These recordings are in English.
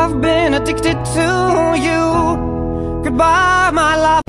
I've been addicted to you. Goodbye, my love.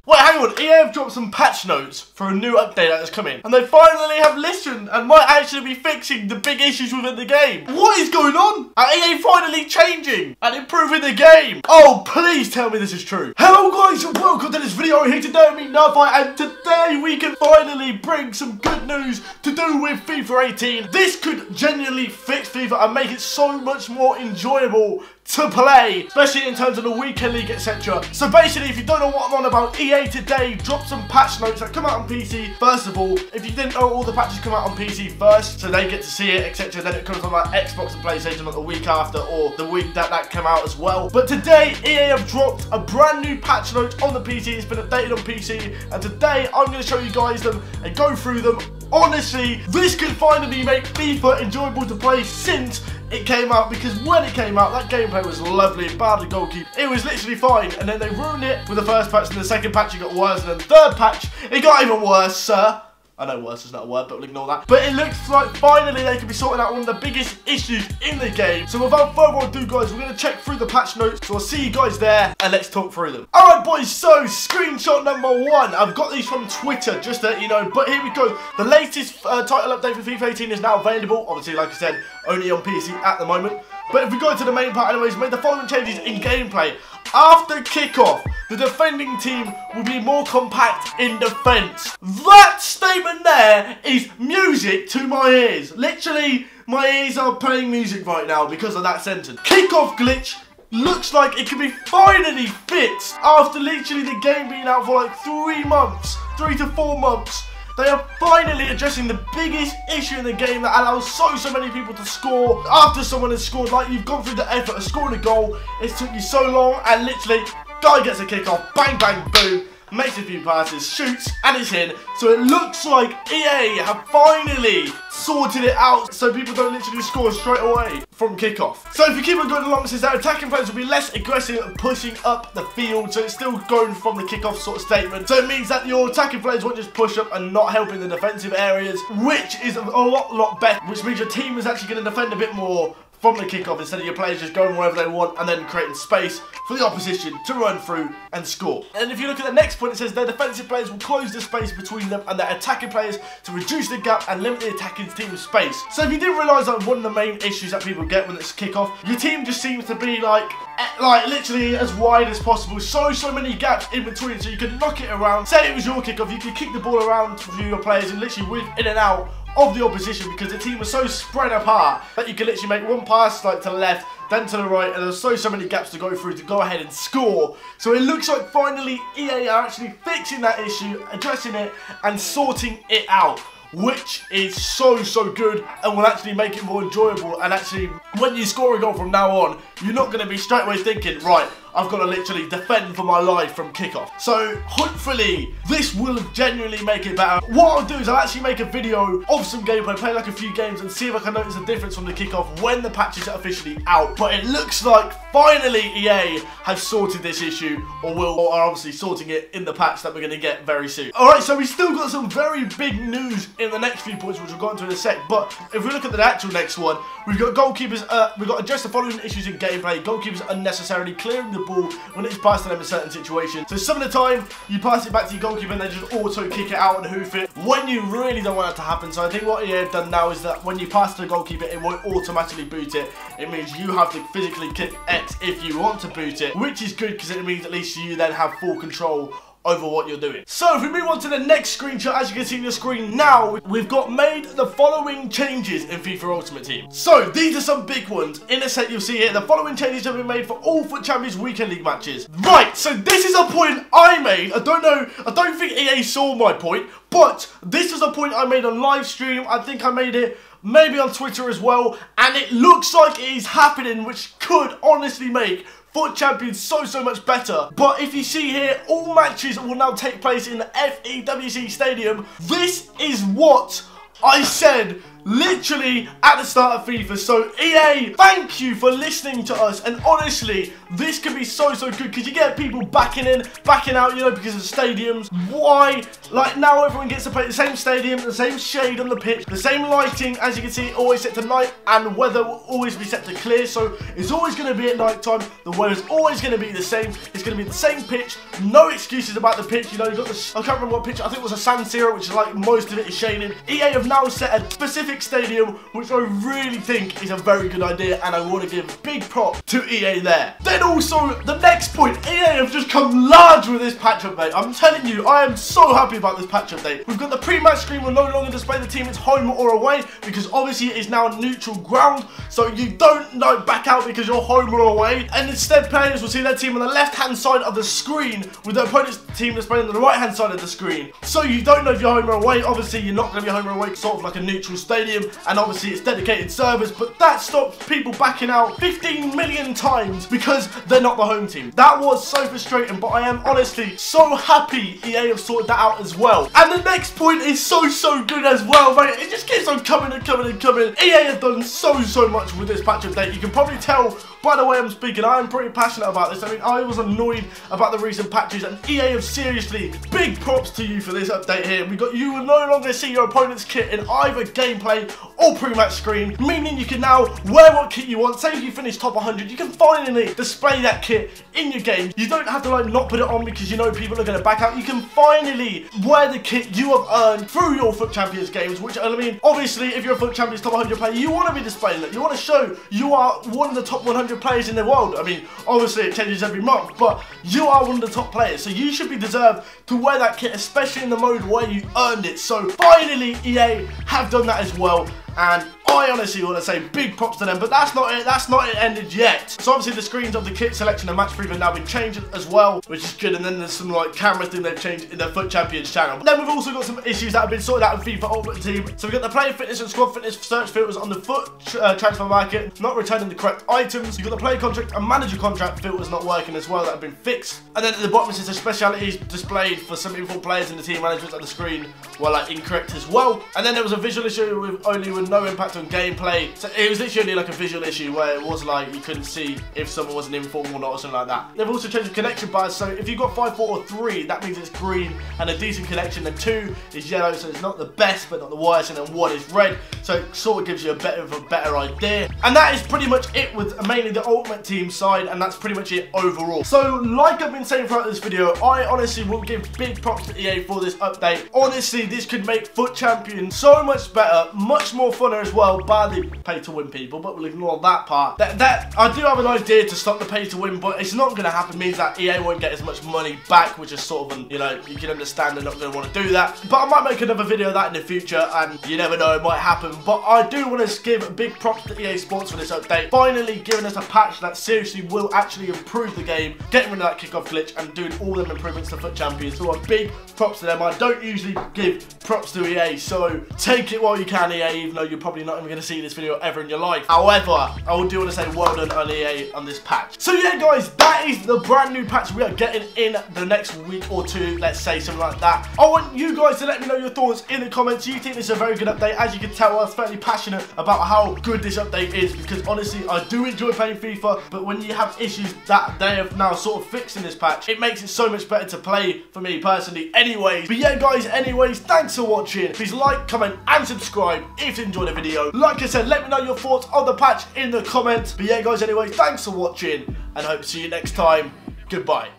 Wait, hang on, EA have dropped some patch notes for a new update that has come in. And they finally have listened and might actually be fixing the big issues within the game. What is going on? Are EA finally changing and improving the game? Oh, please tell me this is true. Hello guys and welcome to this video. Here today with me, NerdFire, and today we can finally bring some good news to do with FIFA 18. This could genuinely fix FIFA and make it so much more enjoyable to play, especially in terms of the weekend league, etc. So basically, if you don't know what I'm on about, EA today dropped some patch notes that come out on PC. First of all, if you didn't know, all the patches come out on PC first, so they get to see it, etc. Then it comes on like Xbox and PlayStation like the week after, or the week that came out as well. But today, EA have dropped a brand new patch note on the PC. It's been updated on PC, and today I'm going to show you guys them and go through them. Honestly, this could finally make FIFA enjoyable to play since it came out, because when it came out, that gameplay was lovely, badly goalkeeper. It was literally fine, and then they ruined it with the first patch, and the second patch it got worse, and then the third patch, it got even worse, sir. I know worse is not a word, but we'll ignore that. But it looks like finally they could be sorting out one of the biggest issues in the game. So without further ado, guys, we're going to check through the patch notes. So I'll see you guys there, and let's talk through them. Alright, boys, so screenshot number 1. I've got these from Twitter, just to let you know. But here we go. The latest title update for FIFA 18 is now available. Obviously, like I said, only on PC at the moment. But if we go to the main part anyways, made the following changes in gameplay. After kickoff, the defending team will be more compact in defence. That statement there is music to my ears. Literally, my ears are playing music right now because of that sentence. Kickoff glitch looks like it can be finally fixed after literally the game being out for like 3 months, 3 to 4 months. They are finally addressing the biggest issue in the game that allows so many people to score after someone has scored. Like, you've gone through the effort of scoring a goal, it's took you so long, and literally, guy gets a kick off, bang, bang, boom, makes a few passes, shoots, and it's in. So it looks like EA have finally sorted it out so people don't literally score straight away from kickoff. So if you keep on going along, since that attacking players will be less aggressive and pushing up the field, so it's still going from the kickoff sort of statement. So it means that your attacking players won't just push up and not help in the defensive areas, which is a lot better, which means your team is actually going to defend a bit more from the kickoff instead of your players just going wherever they want and then creating space for the opposition to run through and score. And if you look at the next point, it says their defensive players will close the space between them and their attacking players to reduce the gap and limit the attacking team's space. So if you didn't realise that one of the main issues that people get when it's kickoff, your team just seems to be like literally as wide as possible. So many gaps in between, so you can knock it around. Say it was your kickoff, you could kick the ball around to your players and literally whip in and out of the opposition, because the team was so spread apart that you could literally make one pass like to the left, then to the right, and there's so many gaps to go through to go ahead and score. So it looks like finally EA are actually fixing that issue, addressing it, and sorting it out, which is so good and will actually make it more enjoyable. And actually, when you score a goal from now on, you're not going to be straight away thinking, right, I've got to literally defend for my life from kickoff. So hopefully this will genuinely make it better. What I'll do is I'll actually make a video of some gameplay, play like a few games, and see if I can notice a difference from the kickoff when the patches are officially out. But it looks like finally EA have sorted this issue, or are obviously sorting it in the patch that we're going to get very soon. Alright, so we still got some very big news in the next few points, which we'll go into in a sec. But if we look at the actual next one, we've got goalkeepers, we've got to address the following issues in gameplay. Goalkeepers unnecessarily clearing the ball when it's passed to them in certain situations. So some of the time, you pass it back to your goalkeeper and they just auto kick it out and hoof it when you really don't want that to happen. So I think what EA have done now is that when you pass to the goalkeeper, it won't automatically boot it. It means you have to physically kick X if you want to boot it, which is good because it means at least you then have full control over what you're doing. So if we move on to the next screenshot, as you can see on your screen now, we've got made the following changes in FIFA Ultimate Team. So these are some big ones. In a set you'll see here, the following changes have been made for all FUT Champions Weekend League matches. Right, so this is a point I made. I don't think EA saw my point, but this is a point I made on live stream. I think I made it maybe on Twitter as well, and it looks like it is happening, which could honestly make FUT Champions so much better. But if you see here, all matches will now take place in the FEWC Stadium. This is what I said literally at the start of FIFA. So EA, thank you for listening to us, and honestly, this could be so good because you get people backing in, backing out, you know, because of stadiums. Why? Like, now everyone gets to play the same stadium, the same shade on the pitch, the same lighting. As you can see, always set to night, and weather will always be set to clear, so it's always going to be at night time. The weather's always going to be the same. It's going to be the same pitch. No excuses about the pitch. You know, you got this, I can't remember what pitch, I think it was a San Siro, which is like most of it is shaded. EA have now set a specific stadium, which I really think is a very good idea, and I want to give a big prop to EA there. Then also, the next point, EA have just come large with this patch update. I'm telling you, I am so happy about this patch update. We've got the pre-match screen will no longer display the team it's home or away, because obviously it is now neutral ground, so you don't like back out because you're home or away, and instead players will see their team on the left-hand side of the screen with their opponent's team displaying on the right-hand side of the screen. So you don't know if you're home or away. Obviously, you're not going to be home or away, sort of like a neutral stadium, and obviously it's dedicated servers, but that stops people backing out 15 million times because they're not the home team. That was so frustrating, but I am honestly so happy EA have sorted that out as well. And the next point is so good as well, mate. It just keeps on coming and coming and coming. EA have done so much with this patch update. You can probably tell by the way I'm speaking, I am pretty passionate about this. I mean, I was annoyed about the recent patches, and EA have seriously, big props to you for this update here. You will no longer see your opponent's kit in either gameplay or pre-match screen, meaning you can now wear what kit you want. Say if you finish top 100, you can finally display that kit in your game. You don't have to like not put it on because you know people are going to back out. You can finally wear the kit you have earned through your FUT Champions games, which I mean, obviously, if you're a FUT Champions top 100 player, you want to be displaying it. You want to show you are one of the top 100 players in the world. I mean, obviously it changes every month, but you are one of the top players, so you should be deserved to wear that kit, especially in the mode where you earned it. So finally EA have done that as well, and I honestly want to say big props to them, but that's not it. That's not it ended yet. So obviously the screens of the kit selection and match preview have now been changed as well, which is good. And then there's some like camera thing they've changed in the FUT Champions channel. But then we've also got some issues that have been sorted out in FIFA Ultimate Team. So we've got the player fitness and squad fitness search filters on the FUT transfer market not returning the correct items. You've got the player contract and manager contract filters not working as well, that have been fixed. And then at the bottom it says the specialities displayed for some informed players in the team management on the screen were like incorrect as well. And then there was a visual issue with no impact on gameplay. So it was literally like a visual issue where it was like you couldn't see if someone was an inform or not or something like that. They've also changed the connection bars, so if you've got 5, 4 or 3, that means it's green and a decent connection, and 2 is yellow, so it's not the best but not the worst, and then 1 is red, so it sort of gives you a better idea. And that is pretty much it with mainly the Ultimate Team side, and that's pretty much it overall. So like I've been saying throughout this video, I honestly will give big props to EA for this update. Honestly, this could make FUT Champions so much better, much more funner as well, by the pay to win people, but we'll ignore that part. That I do have an idea to stop the pay to win, but it's not going to happen. It means that EA won't get as much money back, which is sort of, you know, you can understand they're not going to want to do that. But I might make another video of that in the future, and you never know, it might happen. But I do want to give big props to EA Sports for this update, finally giving us a patch that seriously will actually improve the game, getting rid of that kickoff glitch and doing all them improvements to FUT Champions. So a big props to them. I don't usually give props to EA, so take it while you can, EA, even though you're probably not even going to see this video ever in your life. However, I do want to say well done on EA on this patch. So yeah guys, that is the brand new patch we are getting in the next week or 2, let's say, something like that. I want you guys to let me know your thoughts in the comments. Do you think this is a very good update? As you can tell, I was fairly passionate about how good this update is, because honestly I do enjoy playing FIFA, but when you have issues that they have now sort of fixed in this patch, it makes it so much better to play for me personally anyways. But yeah guys, anyways, thanks for watching. Please like, comment and subscribe if you enjoyed the video. Like I said, let me know your thoughts on the patch in the comments. But yeah guys, anyway, thanks for watching, and hope to see you next time. Goodbye.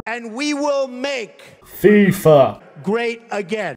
And we will make FIFA great again.